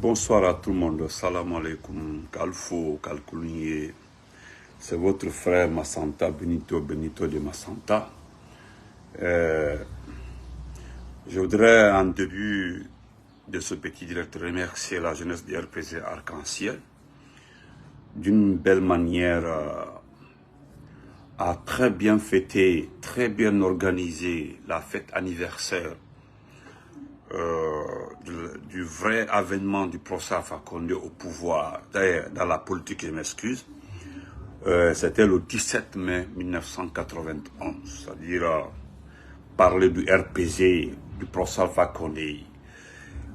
Bonsoir à tout le monde. Salam alaikum. Kalfo, Kalkouliye. C'est votre frère Massanta, Benito de Massanta. Je voudrais en début de ce petit direct remercier la jeunesse du RPG Arc-en-Ciel d'une belle manière à très bien fêter, très bien organiser la fête anniversaire du vrai avènement du professeur Alpha Condé au pouvoir, d'ailleurs dans la politique, je m'excuse. C'était le 17 mai 1991, c'est-à-dire parler du RPG, du professeur Alpha Condé,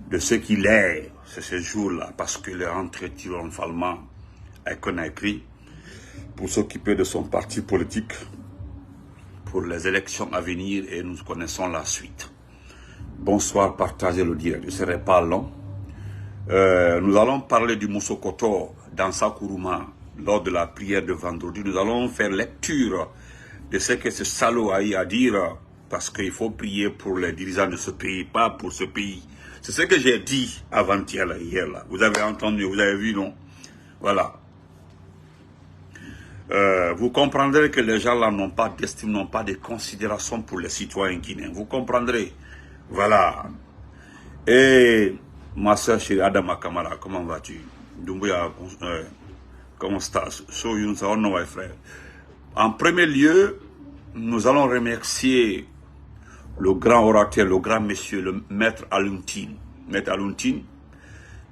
de ce qu'il est, c'est ce jour-là, parce qu'il est rentré triomphalement à Conakry pour s'occuper de son parti politique pour les élections à venir, et nous connaissons la suite. Bonsoir, partagez le direct, je ne serai pas long. Nous allons parler du Moussokoto dans Sakuruma lors de la prière de vendredi. Nous allons faire lecture de ce que ce salaud a eu à dire, parce qu'il faut prier pour les dirigeants de ce pays, pas pour ce pays. C'est ce que j'ai dit avant-hier, hier là. Vous avez entendu, vous avez vu, non? Voilà. Vous comprendrez que les gens là n'ont pas d'estime, n'ont pas de considération pour les citoyens guinéens. Vous comprendrez. Voilà. Et ma soeur chérie Adama Kamara, comment vas-tu? Doumbouya, comment estás? Frère. En premier lieu, nous allons remercier le grand orateur, le grand monsieur, le maître Aluntine. Maître Aluntine,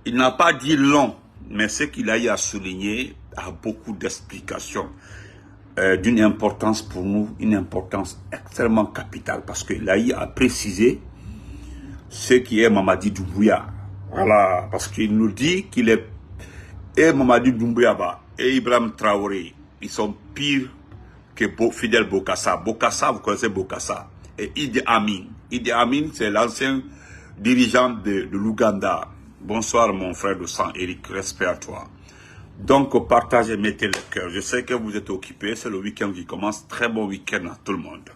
il n'a pas dit long, mais ce qu'il a eu à souligner a beaucoup d'explications, d'une importance pour nous, une importance extrêmement capitale, parce qu'il a eu à préciser ce qui est Mamadi Doumbouya. Voilà, parce qu'il nous dit qu'il est et Mamadi Doumbouya et Ibrahim Traoré, ils sont pires que Fidel Bokassa. Bokassa, vous connaissez Bokassa. Et Idi Amin. Idi Amin, c'est l'ancien dirigeant de l'Ouganda. Bonsoir mon frère de sang, Eric, respect à toi. Donc, partagez, mettez le cœur. Je sais que vous êtes occupés, c'est le week-end qui commence. Très bon week-end à tout le monde.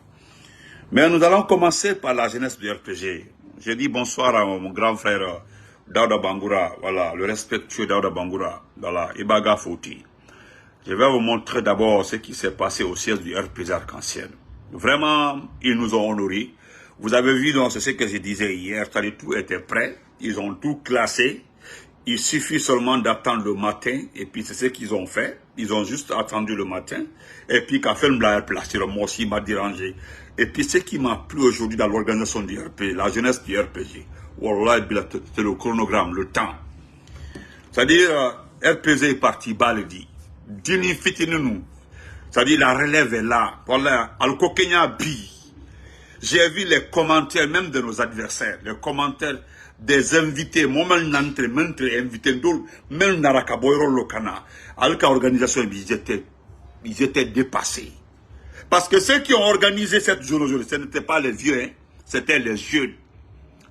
Mais nous allons commencer par la jeunesse du RPG. Je dis bonsoir à mon grand frère Daouda Bangoura, voilà, le respectueux Daouda Bangoura, voilà, Ibaga Fouti. Je vais vous montrer d'abord ce qui s'est passé au siège du RPG Arc-en-Ciel. Vraiment, ils nous ont honorés. Vous avez vu, donc, c'est ce que je disais hier, c'est-à-dire tout était prêt, ils ont tout classé. Il suffit seulement d'attendre le matin, et puis c'est ce qu'ils ont fait. Ils ont juste attendu le matin, et puis quand fait le placé, moi aussi m'a dérangé. Et puis ce qui m'a plu aujourd'hui dans l'organisation du RPG, la jeunesse du RPG, Wallah, c'est le chronogramme, le temps. C'est-à-dire, RPG est parti bas, le dit. Dini fitini, c'est-à-dire la relève est là. Voilà, Al-Kokenya Bi. J'ai vu les commentaires même de nos adversaires, les commentaires des invités, moi même n'entre, même invités, même Narakaboyro Lokana, Alka organisation, ils étaient dépassés. Parce que ceux qui ont organisé cette journée, ce n'étaient pas les vieux, hein, c'était les jeunes.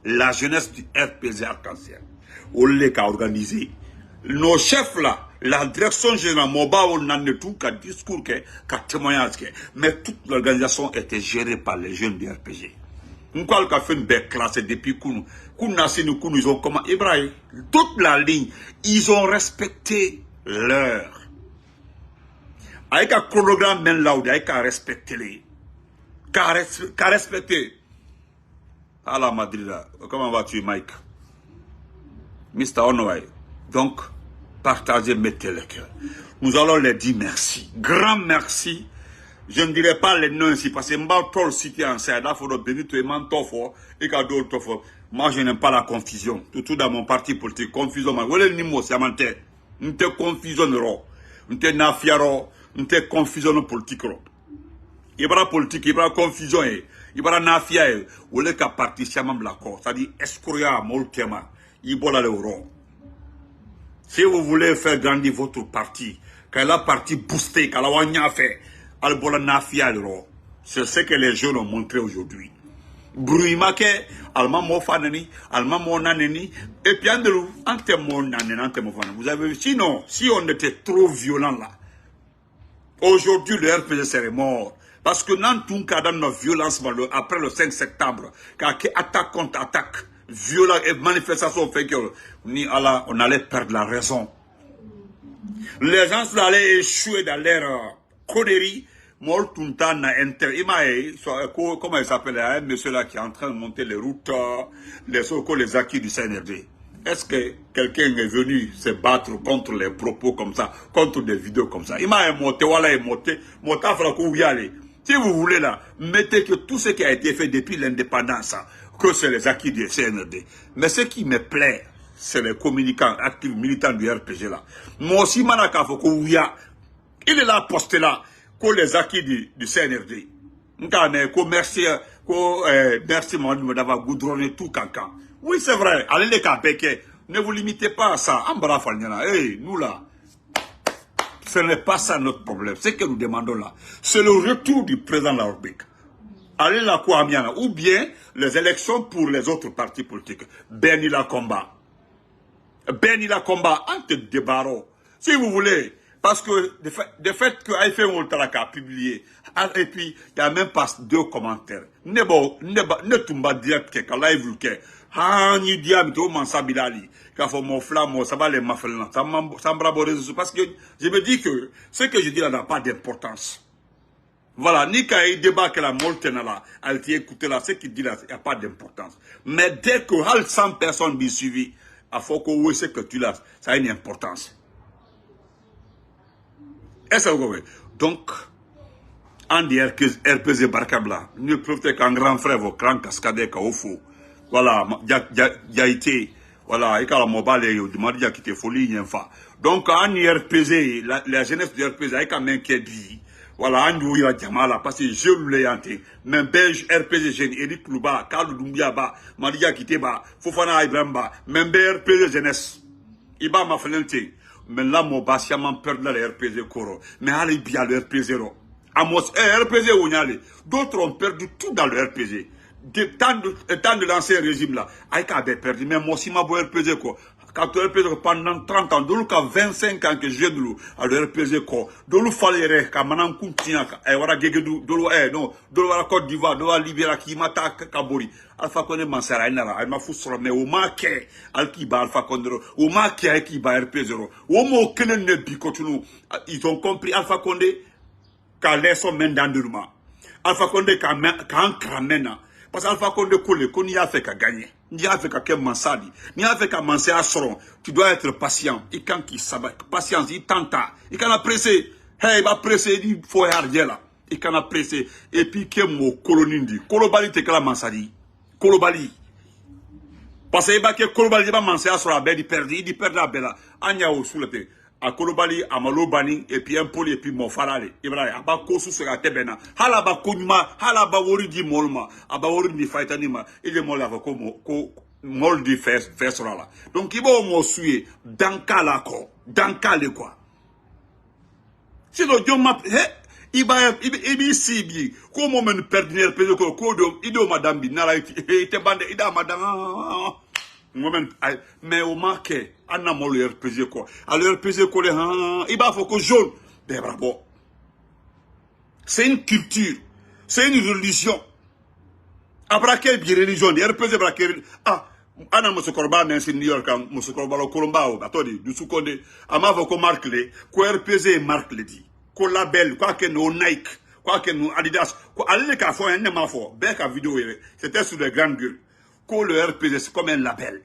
La jeunesse du RPG Arc-en-Ciel. Olé qui a organisé. Nos chefs là, la direction générale, Moba, on n'en est tout qu'à discours, qu'à témoignage. Mais toute l'organisation était gérée par les jeunes du RPG. Nous avons fait une belle classe depuis Kounou. Ils ont comment Ibrahim, toute la ligne, ils ont respecté l'heure. Avec un chronogramme même là, avec un respecter les. Qu'à respecter. À la Madrid, comment vas-tu, Mike? Mr. Onoway. Donc, partagez, mettez le cœur. Nous allons les dire merci. Grand merci. Je ne dirai pas les noms ici, parce que Mbautol cité en Saïda, Fodo Benito et Mantofo, et Kadol Tofo. Moi, je n'aime pas la confusion. Tout dans mon parti politique. Confusion, vous voulez le niveau, c'est un thé. Nous te confusion, nous te nafiaro, nous te confusion politique. Il y a politique, il y a confusion, il y a nafia, il y a parti chamam blako, c'est-à-dire escroya, molkema, il y a l'euro. Si vous voulez faire grandir votre parti, quand la partie boostée, quand la wanya fait, al-bola nafia l'euro. C'est ce que les jeunes ont montré aujourd'hui. Bruimake, alma mo fanani, alma mo naneni, et puis androu, ante mo naneni, ante mo fanani. Vous avez vu, sinon, si on était trop violent là, aujourd'hui le RPG serait mort. Parce que dans tout cas, dans notre violence, après le 5 septembre, quand attaque contre attaque, violents et manifestations fait que on allait perdre la raison. Les gens allaient échouer dans leur connerie. Comment il s'appelle, un monsieur là qui est en train de monter les routes, les acquis du CNRD. Est-ce que quelqu'un est venu se battre contre les propos comme ça, contre des vidéos comme ça? Il m'a monté, voilà, il monté, si vous voulez là, mettez que tout ce qui a été fait depuis l'indépendance, que c'est les acquis du CNRD. Mais ce qui me plaît, c'est les communicants, actifs, militants du RPG là. Moi aussi, il est là, posté là, que les acquis du CNRD. Merci, merci d'avoir goudronné tout cancan. Oui, c'est vrai, allez les Capékés, ne vous limitez pas à ça. Hey, nous là, ce n'est pas ça notre problème. Ce que nous demandons là, c'est le retour du président de la République. Allez la Kouamiana, ou bien les élections pour les autres partis politiques. Béni la combat. Béni la combat, entre débarros. Si vous voulez, parce que de fait que Aïfé Oualtaraka a publié, et puis il n'y a même pas 2 commentaires. Ne tomba direct que live vulke. Ni diam to mansabilali. Quand faut mon flamme, ça va les maffelans. Ça m'embrasse parce que je me dis que ce que je dis là n'a pas d'importance. Voilà, ni quand il débat que la moltena là, elle tient écouté là, ce qu'il dit là, il n'y a pas d'importance. Mais dès que 100 personnes m'y suivent, il faut que oui, ce que tu l'as, ça a une importance. Est-ce que vous comprenez? Donc, en dit RPZ Barkabla, ne profitez qu'un grand frère, vos grands cascadeurs, qu'au faux. Voilà, il a été, voilà, et quand la mobile est, il m'a dit qu'il était folie, il y a un fa. Donc, en RPZ, la jeunesse du RPZ, il a quand même qui dit, voilà, en dit, il a Djamala, parce que je l'ai hanté. Même belge, RPZ, jeune, Eric Louba, Karl Doumbia, ba, Maria Kiteba, Fofana Ibrahimba, même RPZ jeunesse. Il va m'a fait mais là, mon bâtiment perd le RPZ Koro. Mais allez bien le RPZ. Amos, RPZ où y allait. D'autres ont perdu tout dans le RPZ. Tant de l'ancien régime là. Aïka avait perdu. Mais moi aussi, ma beau RPZ quoi. Quand le RPZ pendant 30 ans, donc 25 ans que j'ai de l'eau à le RPZ quoi. Donc il fallait que maintenant continue. Et voilà, non, la Côte d'Ivoire, de la Libéria qui m'attaque Kabori. Alpha Condé Mansara, elle m'a foutu sur mais au maquet, Alkiba, Alpha Condé, au maquet, Alkiba, RPZ. Au mot que ne bicotunu, ils ont compris Alpha Condé, qu'à l'aise main dans le mois. Alpha Condé, qu'à un cramena. Parce qu'Alpha Condé coule, qu'on y a fait qu'à gagner. N'y a fait qu'à Mansadi. N'y a fait qu'à Mansé à Soron. Tu dois être patient. Et quand il s'abat, patience, il tenta. Il can apprécier. Hey, il va presser, il faut arder là. Il can apprécier. Et puis, qu'est-ce que colonie dit? Kolobali te kala Mansadi. Kolobali. Parce que il Kolobali va Mansé à Soron, il perd la belle. Anya au sous le thé. A Kolobali, a Malobani, et puis un poli, et puis mon farale. Ibrahim, aba kosu sera tebena. Halaba kunma, halaba wori di molma, aba wori di faitanima, il est mol avec mol di fesrala. Donc il va au mot suer, dans kalako, dans quoi. Sinon, Dieu m'a, il va si bien, comment me perdre le pédé, il dit madame Binara, il était bandé, il a madame. Moi-même, mais au marqué, on a mon RPG quoi. Alors RPG quoi, il va faut que jaune. Ben bravo. C'est une culture, c'est une religion. Après quelle religion, RPG braquer. Ah, ana musukorba mais c'est New York, musukorba le Colomba ou attendez, du soukonde. Ama faut qu'on marque les, quoi RPG marque les dit. Quoi label, quoi que nos Nike, quoi que nos Adidas, quoi allez les cafés, un ma fort. Bec à vidéo, c'était sur les grandes gueules. Que le RPG, c'est comme un label.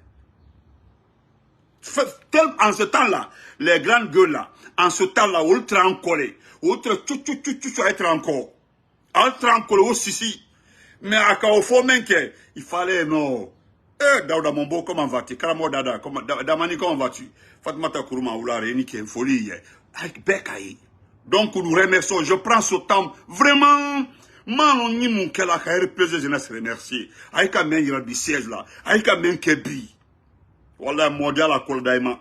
En ce temps-là, les grandes gueules là, en ce temps-là, ultra encollé, ultra être encore. Ultra encollé aussi. Mais à quand faut même il fallait, non. Daouda Mombo, comment vas-tu? Karamo Dada, Damani, comment vas-tu? Fatmata Kourouma, Oula, Réni, qui est une folie, avec Bekaï. Donc, nous remercions, je prends ce temps, vraiment. Man, ni mon qu'elle a RPZ jeunesse remercier. Aïe quand même il y a du siège là. Aïe quand même Kebi. Voilà mondial à Koldaïma.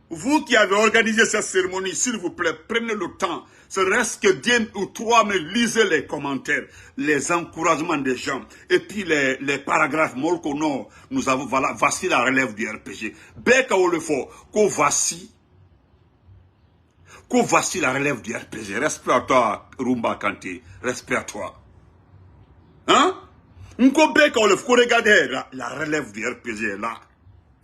Vous qui avez organisé cette cérémonie, s'il vous plaît, prenez le temps. Ce reste que 2 ou 3 mais lisez les commentaires, les encouragements des gens. Et puis les paragraphes molko non. Nous avons, voilà, voici la relève du RPG. Beka ou le fort, qu'on voici. Que voici la relève du RPG. Respect à toi, Rumba Kanté. Respect à toi. Hein? Nkobe, quand vous regardez la relève du RPG là.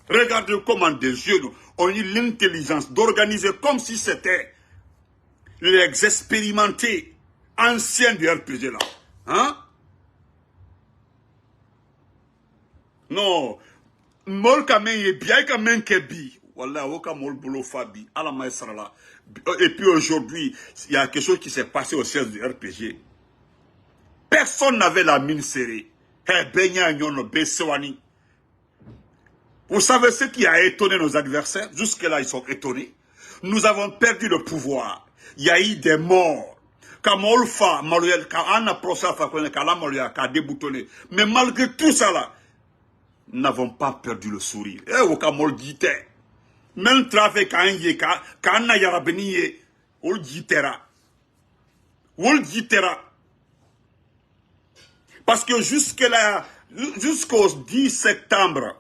Regardez comment des jeunes ont eu l'intelligence d'organiser comme si c'était les expérimentés anciens du RPG là. Hein? Non. Mol kamen ye bien kamen kebi. Wallah, woka mol bolo fabi. Ala maestra là. Et puis aujourd'hui, il y a quelque chose qui s'est passé au siège du RPG. Personne n'avait la mine serrée. Vous savez ce qui a étonné nos adversaires? Jusque-là, ils sont étonnés. Nous avons perdu le pouvoir. Il y a eu des morts. Mais malgré tout ça là, nous n'avons pas perdu le sourire. Même trafic parce que jusque-là, jusqu'au 10 septembre,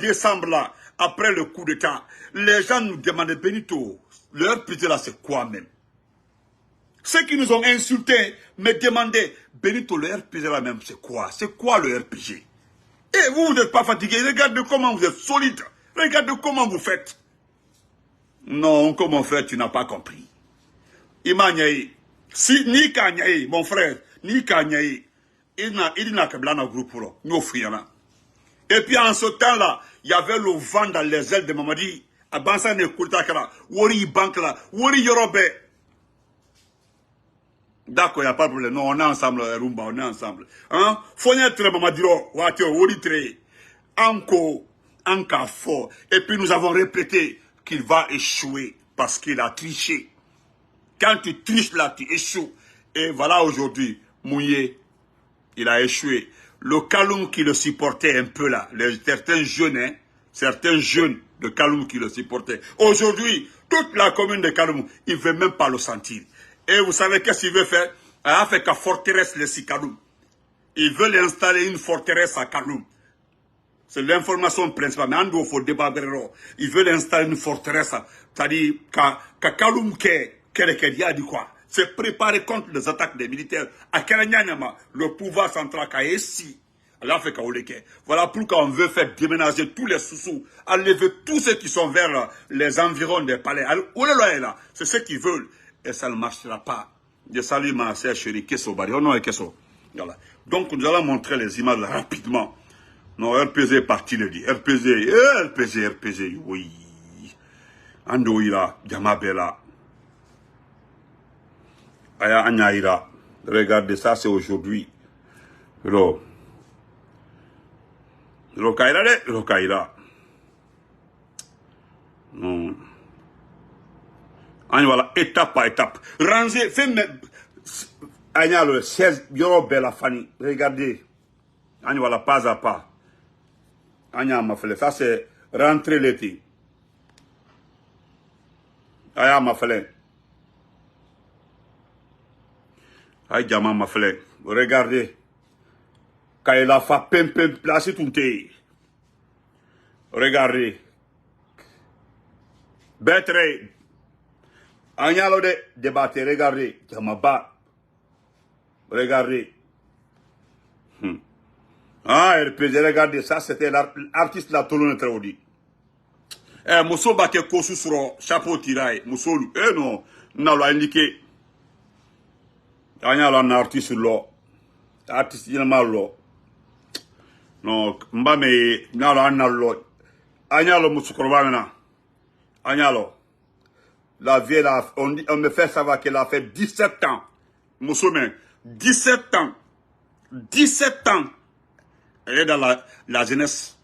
décembre là, après le coup d'État, les gens nous demandaient, Benito, le RPG là c'est quoi même? Ceux qui nous ont insultés me demandaient, Benito, le RPG là même c'est quoi? C'est quoi le RPG? Et vous n'êtes pas fatigué, regardez comment vous êtes solide, regardez comment vous faites. Non, comment faire, tu n'as pas compris. Imanyaï, si ni Kanyaï, mon frère, ni Kanyaï, il n'a qu'à blanc au groupe là, nous offrirons. Et puis en ce temps-là, il y avait le vent dans les ailes de Mamadi, à Bansan et Koutakara, Wori Bank là, Wori Yorobe. D'accord, il n'y a pas de problème. Non, on est ensemble, Rumba, on est ensemble. Hein? Fonyêtre Mamadiro, Watio, Wori Tre, Anko, Anka fort. Et puis nous avons répété qu'il va échouer parce qu'il a triché. Quand tu triches là, tu échoues. Et voilà aujourd'hui, Mouillé, il a échoué. Le Kaloum qui le supportait un peu là, certains jeunes de Kaloum qui le supportaient. Aujourd'hui, toute la commune de Kaloum, il ne veut même pas le sentir. Et vous savez qu'est-ce qu'il veut faire? Il a fait qu'à forteresse les Kaloum. Il veut installer une forteresse à Kaloum. C'est l'information principale. Mais il faut débattre. Il veut installer une forteresse. C'est-à-dire qu'à Kaloum, qu'elle a dit quoi? C'est préparer contre les attaques des militaires. À Keranyanyama, le pouvoir central a ici. Voilà pourquoi on veut faire déménager tous les sous-sous, enlever tous ceux qui sont vers les environs des palais. C'est ce qu'ils veulent. Et ça ne marchera pas. Je salue ma sœur chérie, Kesso Bari. Oh non, Kesso. Voilà. Donc nous allons montrer les images rapidement. Non, RPG est parti le dit. RPG, oui. Andoïra, Djamabela. Aya Anyaïra. Regardez, ça c'est aujourd'hui. Rokaïra. Non. Voilà, étape par étape. Rangez, Anya le 16, Yoro Bella Fanny. Regardez. Voilà, pas à pas. Anya m'a fait. Ça c'est rentrer l'été. Aya m'a fait. Aïe, Diamant m'a fait. Regardez. Quand il a fait pim placé tout le. Regardez. Betre. Agnalo de débattre. Regardez. Diamaba. Regardez. Ah, RPG, regardez. Ça, c'était l'artiste la Tolone Traudi. Mousso Baké Kosu sur chapeau tiraille. Mousso. Non. Non, l'a indiqué. Agnalo un artiste là. Artiste, il m'a là. Non, Mbame, Nalo Annalo. Agnalo Moussoukorbamena. Agnalo. La vieille, on me fait savoir qu'elle a fait 17 ans. Moussoumé, 17 ans. 17 ans. Elle est dans la jeunesse.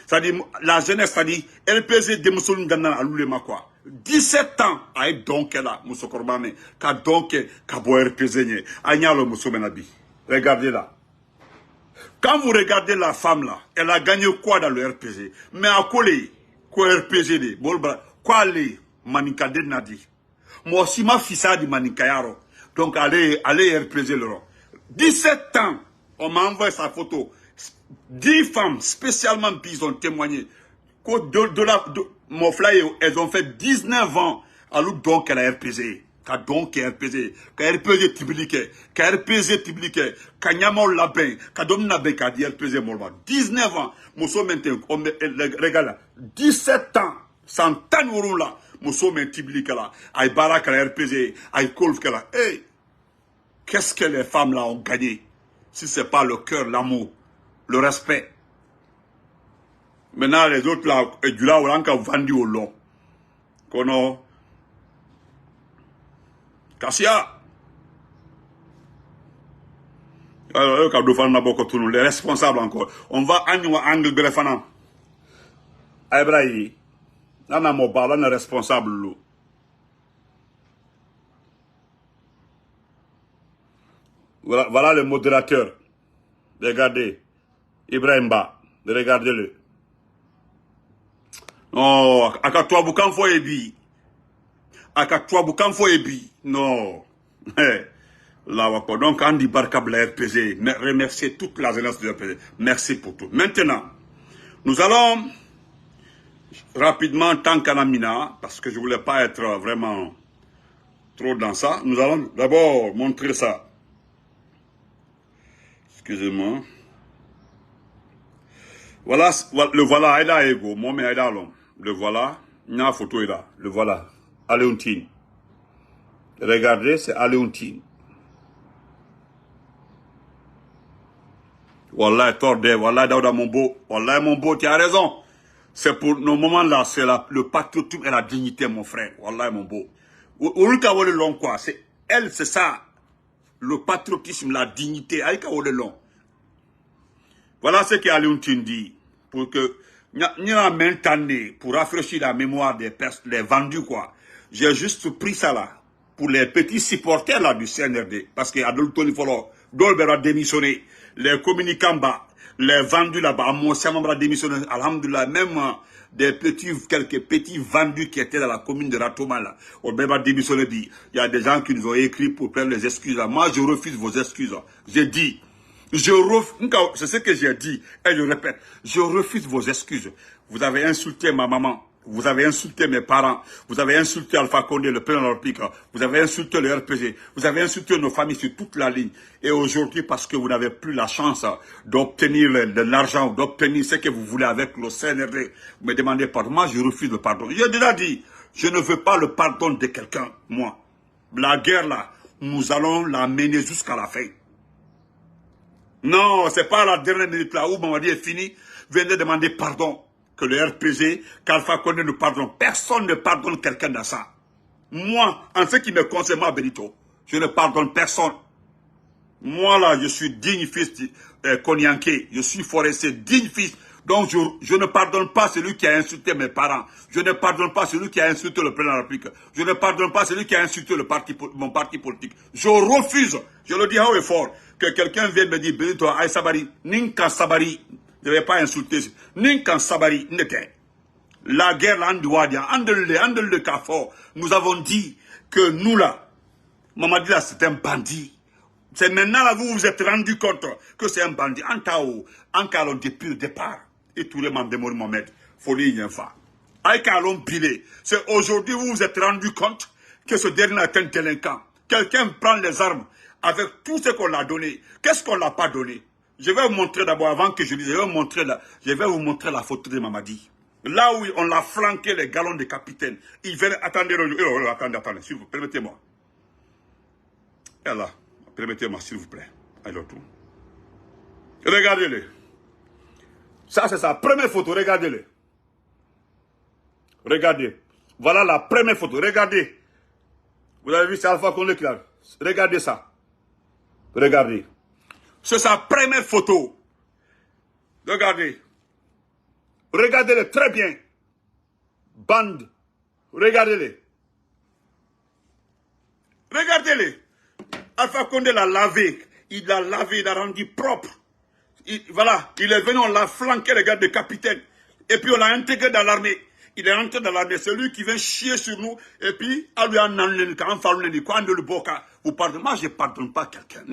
C'est-à-dire, la jeunesse, c'est-à-dire, elle peut de Moussoum dans la loulema quoi. 17 ans. Aïe donc là, Moussoukorbame. Ka donc, ka boire pesenye. Agnalo Moussoumenabi. Regardez là. Quand vous regardez la femme là, elle a gagné quoi dans le RPG? Mais à quoi les RPG de Bolba, quoi les Manikade Nadi? Moi aussi ma fille ça dit Manikayaro. Donc allez RPG le 17 ans, on m'a envoyé sa photo. 10 femmes spécialement puis ont témoigné. Mon flyer, elles ont fait 19 ans à l'autre donc elle a RPG. ka don ke RPG, ka RPG tibilike, ka RPG tibilike, ka nyamo labin, ka dom na be ka di RPG molba. 19 ans, moso maintenant, regarde, 17 ans, 100 ans là, moso men tibilike là, ay baraka la RPG, ay kolf que là. Hey, qu'est-ce que les femmes là ont gagné? Si c'est pas le cœur, l'amour, le respect. Maintenant, les autres là, du là, on a encore vendu au long. Kono, Kassia. Les responsables encore. On va à Angle Brefana. Abrahi. Là, on a mon bar, là, on est responsable. Voilà le modérateur. Regardez. Ibrahim Ba. Regardez-le. Non, akatwa bukan fo ebi. Akatwa bukan fo ebi. Non. Là, donc, Andy Barkab la RPG. Remercier toute la jeunesse de RPG. Merci pour tout. Maintenant, nous allons rapidement, tant qu'Anamina, parce que je ne voulais pas être vraiment trop dans ça, nous allons d'abord montrer ça. Excusez-moi. Voilà, le voilà, Aïda Ego, moi, mais Aïda Long. Le voilà, il y a une photo là, le voilà, Aléontine. Regardez, c'est Aléontine. Wallah, Tordé, Wallah, Daouda Mombo, Wallah, Mombo, tu as raison. C'est pour nos moments là, c'est le patriotisme et la dignité, mon frère. Wallah, Mombo. Oulika Wole Long, quoi, c'est elle, c'est ça. Le patriotisme, la dignité, Aïka Wole Long. Voilà ce qu'Aléontine dit. Pour que n'y a maintenant pour rafraîchir la mémoire des personnes, les vendus quoi. J'ai juste pris ça là pour les petits supporters là du CNRD parce qu'il y a d'autres follow, d'autres a démissionné, les communicants bas, les vendus là-bas, moi ça m'a démissionné, alhamdoulilah, même quelques petits vendus qui étaient dans la commune de Ratoma là, on m'a démissionné dit, il y a des gens qui nous ont écrit pour prendre les excuses là. Moi je refuse vos excuses. J'ai dit c'est ce que j'ai dit, et je répète, je refuse vos excuses. Vous avez insulté ma maman, vous avez insulté mes parents, vous avez insulté Alpha Condé, le président de la République, vous avez insulté le RPG, vous avez insulté nos familles sur toute la ligne. Et aujourd'hui, parce que vous n'avez plus la chance d'obtenir de l'argent, d'obtenir ce que vous voulez avec le CNRD, vous me demandez pardon. Moi, je refuse le pardon. J'ai déjà dit, je ne veux pas le pardon de quelqu'un, moi. La guerre là, nous allons la mener jusqu'à la fin. Non, c'est pas la dernière minute là où Mamadi est fini. Venez demander pardon. Que le RPG, qu'Alpha Condé nous pardonne. Personne ne pardonne quelqu'un dans ça. Moi, en ce qui me concerne, moi, Benito, je ne pardonne personne. Moi là, je suis digne fils Konyanké. Je suis forestier, digne fils. Donc je ne pardonne pas celui qui a insulté mes parents. Je ne pardonne pas celui qui a insulté le président de la République. Je ne pardonne pas celui qui a insulté mon parti politique. Je refuse, je le dis haut et fort, que quelqu'un vienne me dire, Benito Aïe Sabari, Ninkan Sabari, je ne vais pas insulter, Ninkan Sabari, n'était. La guerre là, Andele Kafo, nous avons dit que nous là, Mamadi là, c'est un bandit. C'est maintenant là, vous vous êtes rendu compte que c'est un bandit. En Tao, en Kalon depuis le départ. Et tout le monde de Mohamed, folie y fa. Aïe Kalon Bilé. C'est aujourd'hui vous vous êtes rendu compte que ce dernier est un délinquant. Quelqu'un prend les armes avec tout ce qu'on l'a donné. Qu'est-ce qu'on l'a pas donné? Je vais vous montrer d'abord, avant que je dise, je vais vous montrer la photo de Mamadi. Là où on l'a flanqué les galons de capitaine. Il venait, attendez, s'il vous plaît, permettez-moi. Et là. Permettez-moi, s'il vous plaît. Alors tout. Regardez-le. Ça, c'est sa première photo. Regardez-le. Regardez. Voilà la première photo. Regardez. Vous avez vu, c'est Alpha Condé qui l'a. Regardez ça. Regardez. C'est sa première photo. Regardez. Regardez-le très bien. Bande. Regardez-le. Regardez-le. Alpha Condé l'a lavé. Il l'a lavé, il l'a rendu propre. Voilà, il est venu, on l'a flanqué, les gars de capitaine. Et puis on l'a intégré dans l'armée. Il est rentré dans l'armée. C'est lui qui vient chier sur nous. Et puis, vous pardonnez. Moi, je ne pardonne pas quelqu'un.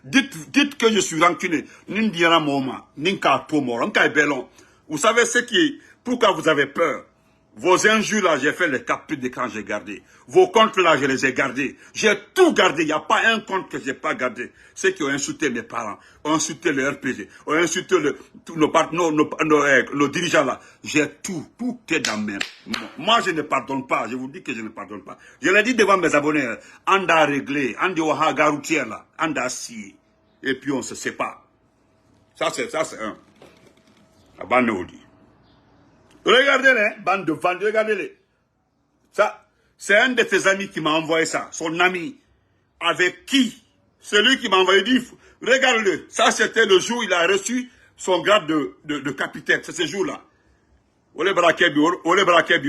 Dites que je suis rancuné. Vous savez ce qui est. Pourquoi vous avez peur? Vos injures là, j'ai fait les captures d'écran, j'ai gardé. Vos comptes là, je les ai gardés. J'ai tout gardé. Il n'y a pas un compte que je n'ai pas gardé. Ceux qui ont insulté mes parents, ont insulté le RPG, ont insulté nos dirigeants là. J'ai tout. Tout est dans mes mains. Moi, je ne pardonne pas. Je vous dis que je ne pardonne pas. Je l'ai dit devant mes abonnés. Anda réglé. Anda wahaga routière là. Anda si. Et puis on se sépare. Ça c'est un. Abanodi. Regardez-les, bande de vendus, regardez-les. Ça, c'est un de ses amis qui m'a envoyé ça. Son ami. Avec qui? Celui qui m'a envoyé dit, regarde-le. Ça, c'était le jour où il a reçu son grade de capitaine. C'est ce jour-là. Ole Brakebi,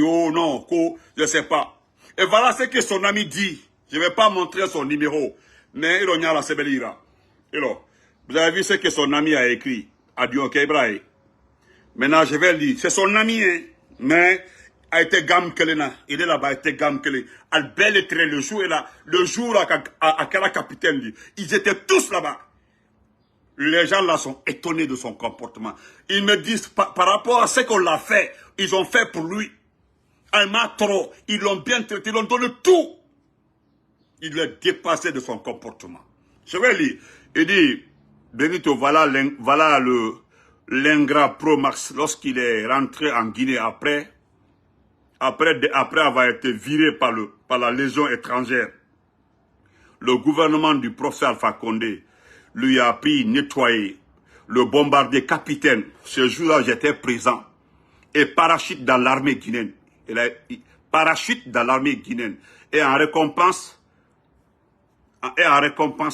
oh non, je ne sais pas. Et voilà ce que son ami dit. Je ne vais pas montrer son numéro. Mais il a la sebelira. Vous avez vu ce que son ami a écrit. Adieu, Ibrahim. Maintenant, je vais lire. C'est son ami, hein, mais a été Gamkelena. Il est là-bas, a été Gamkelena. Albert est très le jour là. Le jour là, à quel capitaine dit. Ils étaient tous là-bas. Les gens là sont étonnés de son comportement. Ils me disent, par rapport à ce qu'on l'a fait, ils ont fait pour lui. Un trop. Ils l'ont bien traité, ils l'ont donné tout. Il est dépassé de son comportement. Je vais lire. Il dit, Benito, voilà l'ingrat Pro Max, lorsqu'il est rentré en Guinée après avoir été viré par la Légion étrangère, le gouvernement du professeur Alpha Condé lui a appris nettoyer le bombardier capitaine. Ce jour-là, j'étais présent. Et parachute dans l'armée guinéenne. Parachute dans l'armée guinéenne. Et en récompense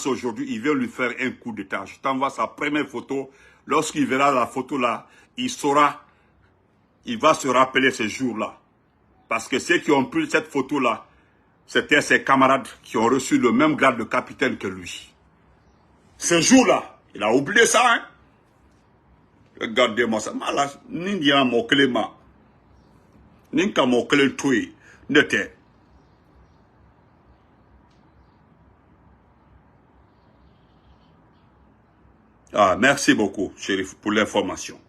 aujourd'hui, il veut lui faire un coup d'état. Je t'envoie sa première photo. Lorsqu'il verra la photo là, il va se rappeler ce jour-là. Parce que ceux qui ont pris cette photo là, c'était ses camarades qui ont reçu le même grade de capitaine que lui. Ce jour-là, il a oublié ça, hein. Regardez-moi ça. Malade, Nindia Moklema. Ninka Mokle Tui. N'était. Ah, merci beaucoup, Chérif, pour l'information.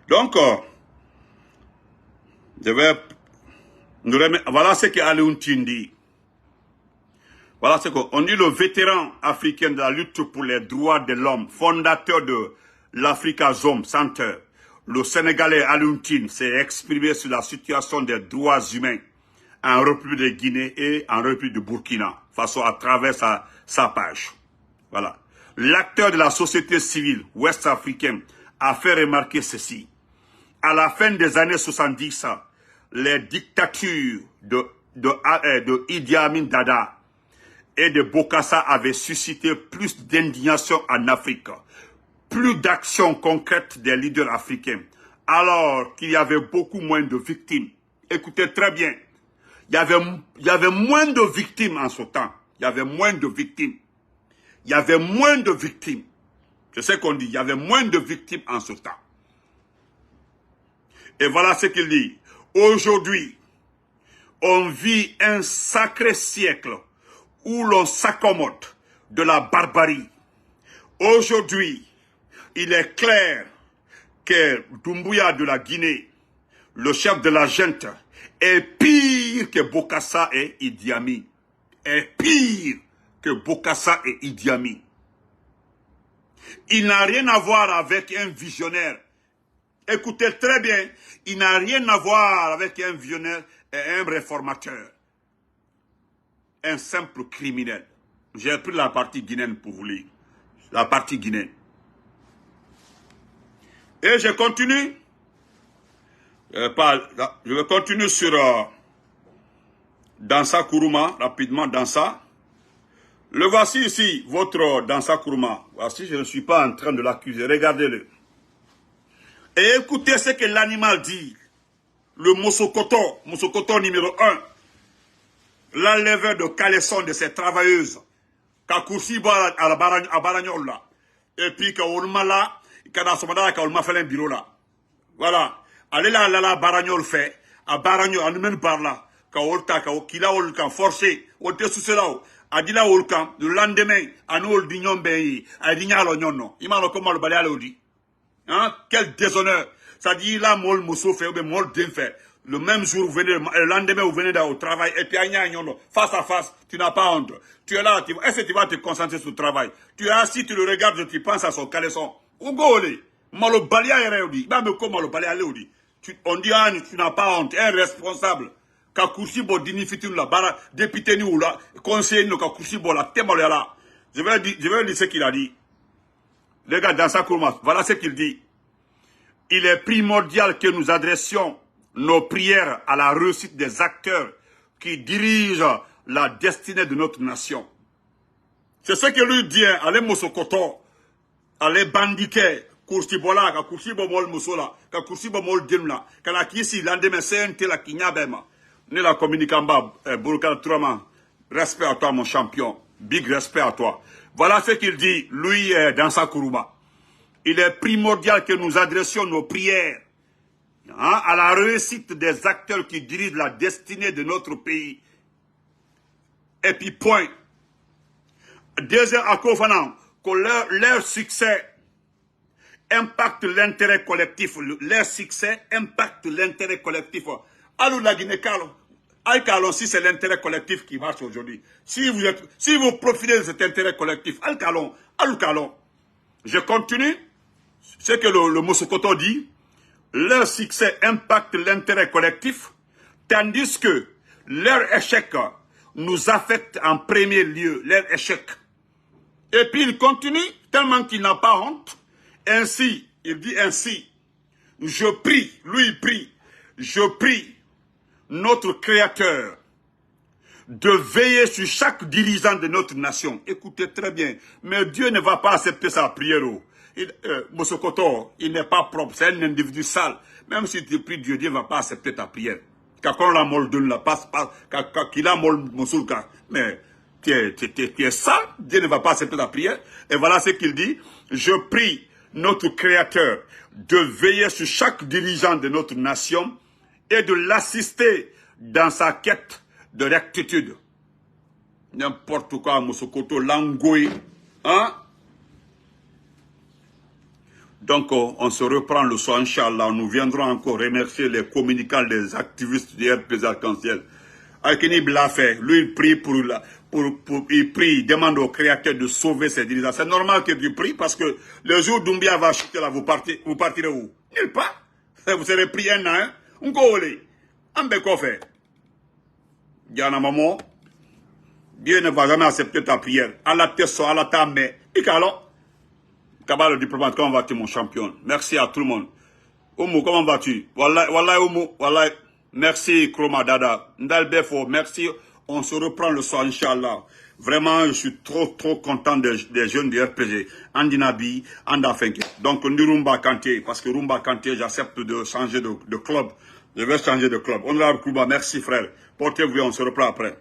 Donc, voilà ce qu'Alioune dit. Voilà ce qu'on dit, le vétéran africain de la lutte pour les droits de l'homme, fondateur de l'Africa Zone Center, le Sénégalais Alioune s'est exprimé sur la situation des droits humains en République de Guinée et en République de Burkina, façon à travers sa page. Voilà. L'acteur de la société civile ouest-africaine a fait remarquer ceci. À la fin des années 70, les dictatures de Idi Amin Dada et de Bokassa avaient suscité plus d'indignation en Afrique, plus d'actions concrètes des leaders africains, alors qu'il y avait beaucoup moins de victimes. Écoutez très bien, il y avait moins de victimes en ce temps. Il y avait moins de victimes. Il y avait moins de victimes. C'est ce qu'on dit. Il y avait moins de victimes en ce temps. Et voilà ce qu'il dit. Aujourd'hui, on vit un sacré siècle où l'on s'accommode de la barbarie. Aujourd'hui, il est clair que Doumbouya de la Guinée, le chef de la junte, est pire que Bokassa et Idi Amin. Est pire que Bokassa et Idi Amin. Il n'a rien à voir avec un visionnaire. Écoutez très bien, il n'a rien à voir avec un visionnaire et un réformateur. Un simple criminel. J'ai pris la partie guinéenne pour vous lire. La partie guinéenne. Et je continue. Je vais continuer sur Dansa Kourouma, rapidement Dansa. Le voici ici, votre Dansa Kourouma. Voici, je ne suis pas en train de l'accuser. Regardez-le. Et écoutez ce que l'animal dit. Le Mosokoto numéro 1. L'enleveur de caleçon de ces travailleuses. Kakoursi à Baragnon là. Et puis Kaoulma là, Kadasomada Kaoulma fait un bureau là. Voilà. Allez là, Baragnol fait. À Baragnon, à nous par là. Kaolta, Kila Olkan, forcé. Ote sous cela. Adila Olkan, le lendemain, à nous Oldignon Beyi, à Digna Lognon. Il m'a le comment le balai à l'audi. Hein? Quel déshonneur. Ça dit là, mol Mousso fait, ou bien mol bien fait. Le même jour, le lendemain, vous venez au travail, et puis, face à face, tu n'as pas honte. Tu es là, est-ce que tu vas te concentrer sur le travail? Tu es assis, tu le regardes, tu penses à son caleçon. On dit, on dit, tu n'as pas honte, un responsable. Ka kursi bo dignifié la bara député ni ou la conseiller no ka kursi bo la témoin là. Je vais dire ce qu'il a dit. Les gars, dans sa course, voilà ce qu'il dit. Il est primordial que nous adressions nos prières à la réussite des acteurs qui dirigent la destinée de notre nation. C'est ce que lui dit, allez Mosokoto, allez Bandiké, kursi bola, ka kursi bo mol Mosola, ka kursi bo mol Dimla, ka la kisi l'andeme sente la kinyabema. Ne la communicamba, Burkina Tourama, respect à toi mon champion, big respect à toi. Voilà ce qu'il dit, lui, dans sa Kourouba. Il est primordial que nous adressions nos prières à la réussite des acteurs qui dirigent la destinée de notre pays. Et puis point. Deuxième accompagnant, que leur succès impacte l'intérêt collectif. Leur succès impacte l'intérêt collectif. Alors la Guinée-Calon, si c'est l'intérêt collectif qui marche aujourd'hui, si vous profitez de cet intérêt collectif, Al-Calon, je continue, ce que le Mosokoto dit, leur succès impacte l'intérêt collectif, tandis que leur échec nous affecte en premier lieu, leur échec. Et puis il continue, tellement qu'il n'a pas honte, ainsi, il dit ainsi, je prie, lui il prie, je prie notre Créateur de veiller sur chaque dirigeant de notre nation. Écoutez très bien, mais Dieu ne va pas accepter sa prière. Mosokoto, il n'est pas propre, c'est un individu sale. Même si tu pries Dieu, Dieu ne va pas accepter ta prière. Quand on la molle de la passe, qu'il a molle Mosulka, mais tu es sale, Dieu ne va pas accepter ta prière. Et voilà ce qu'il dit, je prie notre Créateur de veiller sur chaque dirigeant de notre nation et de l'assister dans sa quête de rectitude. N'importe quoi, Mosokoto, Langoy. Hein? Donc, on se reprend le soir, Inch'Allah. Nous viendrons encore remercier les communicants, les activistes du RPZ Arc-en-Ciel. Akini l'a fait. Lui, il prie il prie, il demande au Créateur de sauver ses dirigeants. C'est normal que tu pries parce que le jour où Doumbia va chuter là, vous partirez où? Nulle part. Vous serez pris un an, hein? On go fait. Diana maman, Dieu ne va jamais accepter ta prière. Allah te so, Allah ta mais. Ikalo. Kaba le diplomate, comment vas-tu mon champion? Merci à tout le monde. Oumou, comment vas-tu? Wallah Oumou, wallah. Merci Kroma Dada. Ndalbefo, merci. On se reprend le soir, Inch'Allah. Vraiment, je suis trop content des jeunes du RPG. Andinabi, Andafenke. Donc, Nirumba Kanté, parce que Rumba Kanté, j'accepte de changer de club. Je vais changer de club. Honorable Kouba, merci frère. Portez-vous, on se reprend après.